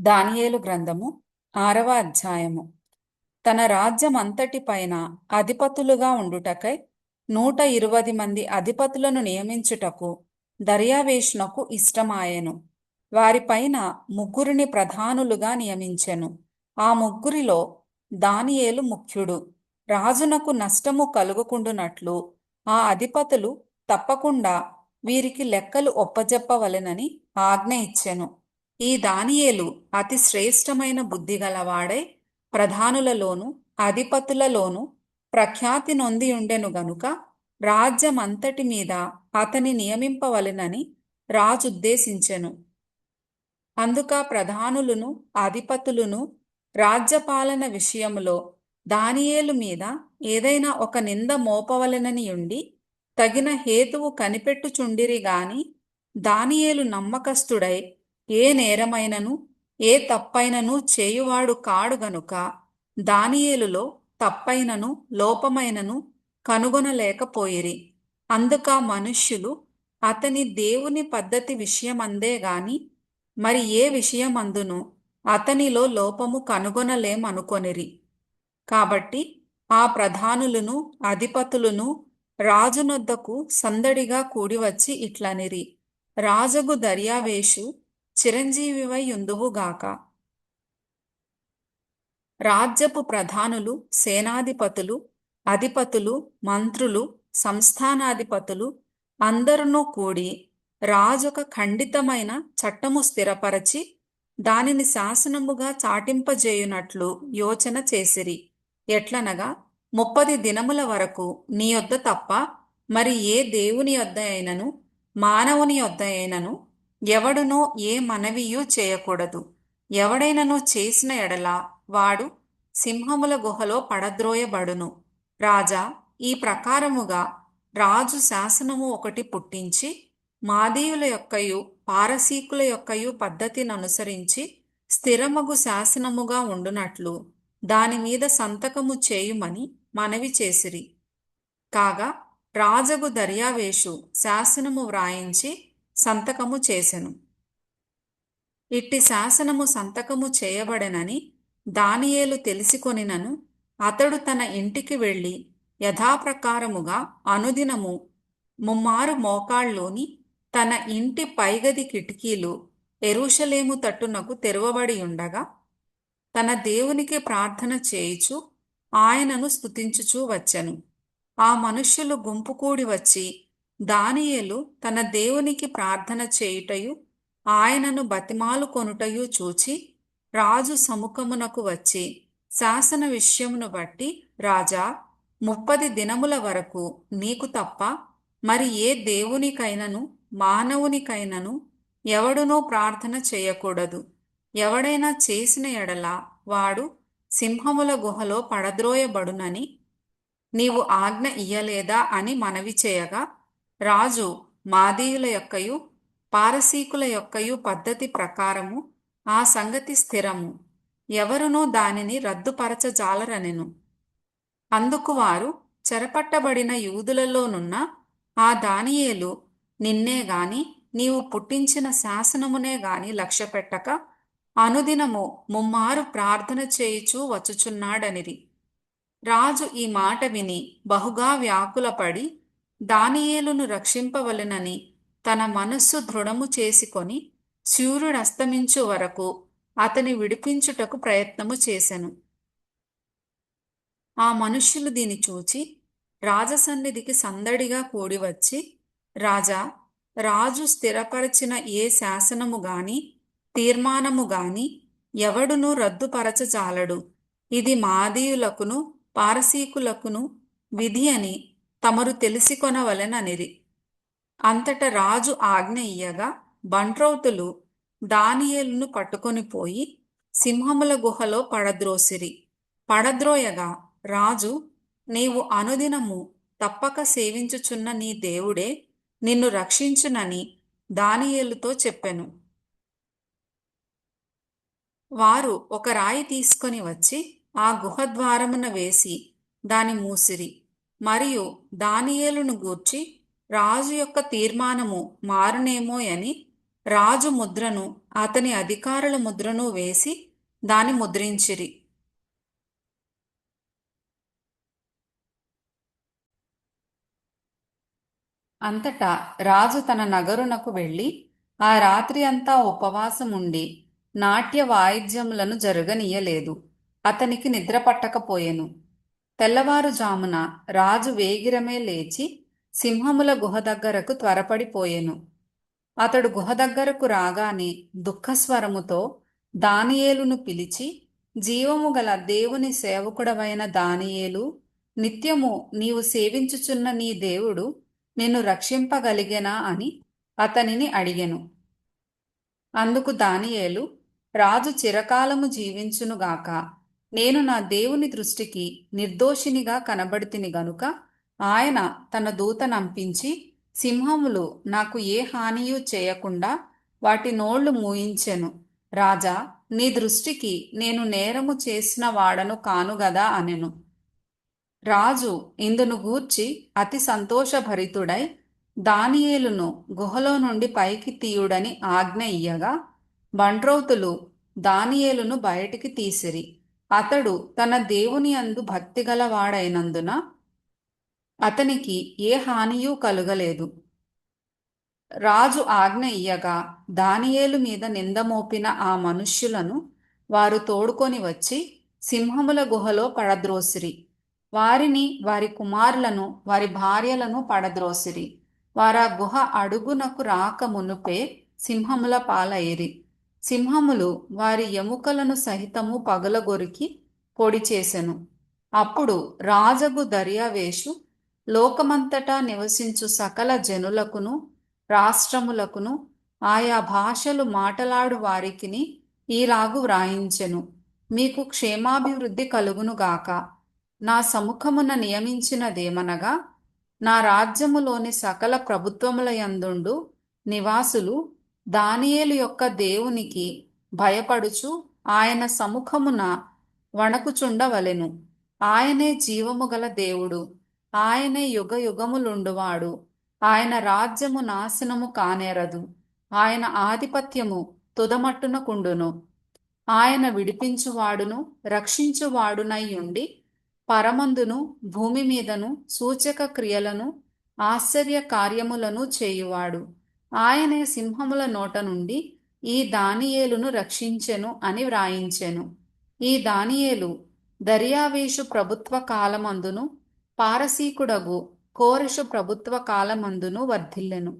దానియేలు గ్రంథము 6వ అధ్యాయము. తన రాజ్యమంతటిపైన అధిపతులుగా ఉండుటకై 120 మంది అధిపతులను నియమించుటకు దర్యావేషునకు ఇష్టమాయెను. వారిపైన ముగ్గురిని ప్రధానులుగా నియమించెను. ఆ ముగ్గురిలో దానియేలు ముఖ్యుడు. రాజునకు నష్టము కలుగకుండునట్లు ఆ అధిపతులు తప్పకుండా వీరికి లెక్కలు ఒప్పజెప్పవలెనని ఆజ్ఞ ఇచ్చెను. ఈ దానియేలు అతి శ్రేష్టమైన బుద్ధిగలవాడై ప్రధానులలోను అధిపతులలోను ప్రఖ్యాతి నొంది ఉండెను గనుక రాజ్యమంతటి మీద అతని నియమింపవలెనని రాజుద్దేశించెను. అందుక ప్రధానులను అధిపతులను రాజ్యపాలన విషయములో దానియేలు మీద ఏదైనా ఒక నింద మోపవలెననియుండి తగిన హేతువు కనిపెట్టుచుండిరి గాని దానియేలు నమ్మకస్తుడై ఏ నేరమైనను ఏ తప్పైనను చేయువాడు కాడు గనుక దానియేలులో తప్పైనను లోపమైనను కనుగొనలేకపోయిరి. అందుక మనుష్యులు అతని దేవుని పద్ధతి విషయమందే గాని మరి ఏ విషయమందును అతనిలో లోపము కనుగొనలేమనుకొనిరి. కాబట్టి ఆ ప్రధానులను అధిపతులను రాజునొద్దకు సందడిగా కూడివచ్చి ఇట్లనిరి: రాజగు దర్యావేషు చిరంజీవివై యుందువుగాక. రాజ్యపు ప్రధానులు, సేనాధిపతులు, అధిపతులు, మంత్రులు, సంస్థానాధిపతులు అందరునూ కూడి రాజొక ఖండితమైన చట్టము స్థిరపరచి దానిని శాసనముగా చాటింపజేయునట్లు యోచన చేసిరి. ఎట్లనగా 30 దినముల వరకు నీ యొద్ద తప్ప మరి ఏ దేవుని యొద్ద అయినను మానవుని యొద్ద అయినను ఎవడునో ఏ మనవియు చేయకూడదు. ఎవడైనను చేసిన ఎడల వాడు సింహముల గుహలో పడద్రోయబడును. రాజా, ఈ ప్రకారముగా రాజు శాసనము ఒకటి పుట్టించి మాదీయుల యొక్కయు పారసీకుల యొక్కయు పద్ధతిననుసరించి స్థిరమగు శాసనముగా ఉండునట్లు దానిమీద సంతకము చేయుమని మనవి చేసిరి. కాగా రాజగు దర్యావేషు శాసనము వ్రాయించి సంతకము చేసెను. ఇట్టి శాసనము సంతకము చేయబడెనని దానియేలు తెలిసికొనినను అతడు తన ఇంటికి వెళ్ళి యథాప్రకారముగా అనుదినము ముమ్మారు మోకాళ్ళూని తన ఇంటి పైగది కిటికీలు యెరూషలేము తట్టునకు తెరవబడి ఉండగా తన దేవునికి ప్రార్థన చేయుచు ఆయనను స్తుతించుచూ వచ్చెను. ఆ మనుష్యులు గుంపు కూడి వచ్చి దానియేలు తన దేవునికి ప్రార్థన చేయుటయు ఆయనను బతిమాలు కొనుటయు చూచి రాజు సముఖమునకు వచ్చి శాసన విషయమును బట్టి, రాజా, 30 దినముల వరకు నీకు తప్ప మరి ఏ దేవునికైనను మానవునికైనను ఎవడునూ ప్రార్థన చేయకూడదు. ఎవడైనా చేసిన ఎడల వాడు సింహముల గుహలో పడద్రోయబడునని నీవు ఆజ్ఞ ఇయ్యలేదా అని మనవి చేయగా, రాజు మాదీయుల యొక్కయు పారసీకుల యొక్కయు పద్ధతి ప్రకారము ఆ సంగతి స్థిరము, ఎవరునూ దానిని రద్దుపరచజాలరనెను. అందుకు వారు చెరపట్టబడిన యూదులలోనున్న ఆ దానియేలు నిన్నే గాని నీవు పుట్టించిన శాసనమునే గాని లక్ష్యపెట్టక అనుదినము ముమ్మారు ప్రార్థన చేయుచూ వచ్చుచున్నాడనిరి. రాజు ఈ మాట విని బహుగా వ్యాకులపడి దానియేలును రక్షింపవలెనని తన మనస్సు దృఢము చేసుకొని సూర్యుడస్తమించు వరకు అతని విడిపించుటకు ప్రయత్నము చేసెను. ఆ మనుష్యులు దీని చూచి రాజసన్నిధికి సందడిగా కూడివచ్చి, రాజా, రాజు స్థిరపరచిన ఏ శాసనము గాని తీర్మానము గాని ఎవడునూ రద్దుపరచజాలడు. ఇది మాదీయులకును పారసీకులకును విధి అని తమరు తెలిసికొనవలెననిరి. అంతట రాజు ఆజ్ఞ ఇయ్యగా బంట్రౌతులు దానియేలును పట్టుకొని పోయి సింహముల గుహలో పడద్రోసిరి. పడద్రోయగా రాజు, నీవు అనుదినము తప్పక సేవించుచున్న నీ దేవుడే నిన్ను రక్షించునని దానియేలుతో చెప్పెను. వారు ఒక రాయి తీసుకొని వచ్చి ఆ గుహద్వారమున వేసి దాని మూసిరి. మరియు దానియేలును గూర్చి రాజు యొక్క తీర్మానము మారునేమోయని రాజు ముద్రను అతని అధికారుల ముద్రను వేసి దాని ముద్రించిరి. అంతటా రాజు తన నగరునకు వెళ్ళి ఆ రాత్రి అంతా ఉపవాసముండి నాట్య వాయిద్యములను జరగనీయలేదు. అతనికి నిద్ర పట్టకపోయెను. తెల్లవారుజామున రాజు వేగిరమే లేచి సింహముల గుహ దగ్గరకు త్వరపడిపోయెను. అతడు గుహ దగ్గరకు రాగానే దుఃఖస్వరముతో దానియేలును పిలిచి, జీవము గల దేవుని సేవకుడవైన దానియేలు, నిత్యము నీవు సేవించుచున్న నీ దేవుడు నిన్ను రక్షింపగలిగెనా అని అతనిని అడిగెను. అందుకు దానియేలు, రాజు చిరకాలము జీవించునుగాక, నేను నా దేవుని దృష్టికి నిర్దోషినిగా కనబడితిని గనుక ఆయన తన దూతనంపించి సింహములు నాకు ఏ హానియూ చేయకుండా వాటి నోళ్లు మూయించెను. రాజా, నీ దృష్టికి నేను నేరము చేసిన వాడను కానుగదా అనెను. రాజు ఇందును గూర్చి అతి సంతోషభరితుడై దానియేలును గుహలో నుండి పైకి తీయుడని ఆజ్ఞ ఇయ్యగా బంట్రౌతులు దానియేలును బయటికి తీసిరి. అతడు తన దేవుని యందు భక్తిగలవాడైనందున అతనికి ఏ హానియూ కలుగలేదు. రాజు ఆజ్ఞ ఇయ్యగా దానియేలు మీద నిందమోపిన ఆ మనుష్యులను వారు తోడుకొని వచ్చి సింహముల గుహలో పడద్రోసిరి. వారిని, వారి కుమారులను, వారి భార్యలను పడద్రోసిరి. వారా గుహ అడుగునకు రాక మునుపే సింహముల పాలైరి. సింహములు వారి ఎముకలను సహితము పగులగొరికి పొడి చేసెను. అప్పుడు రాజగు దర్యావేషు లోకమంతటా నివసించు సకల జనులకును రాష్ట్రములకును ఆయా భాషలు మాటలాడు వారికిని ఈలాగు వ్రాయించెను. మీకు క్షేమాభివృద్ధి కలుగునుగాక. నా సముఖమున నియమించినదేమనగా, నా రాజ్యములోని సకల ప్రభుత్వముల యందుండు నివాసులు దానియేలు యొక్క దేవునికి భయపడుచు ఆయన సముఖమున వణకుచుండవలెను. ఆయనే జీవము గల దేవుడు, ఆయనే యుగయుగములుండువాడు. ఆయన రాజ్యము నాశనము కానేరదు, ఆయన ఆధిపత్యము తుదమట్టునకుండును. ఆయన విడిపించువాడును రక్షించువాడునయ్యుండి పరమందును భూమి మీదను సూచక క్రియలను ఆశ్చర్య కార్యములను చేయువాడు. ఆయనే సింహముల నోట నుండి ఈ దానియేలును రక్షించెను అని వ్రాయించెను. ఈ దానియేలు దర్యావేషు ప్రభుత్వ కాలమందును పారసీకుడగు కోరెషు ప్రభుత్వ కాలమందును వర్ధిల్లెను.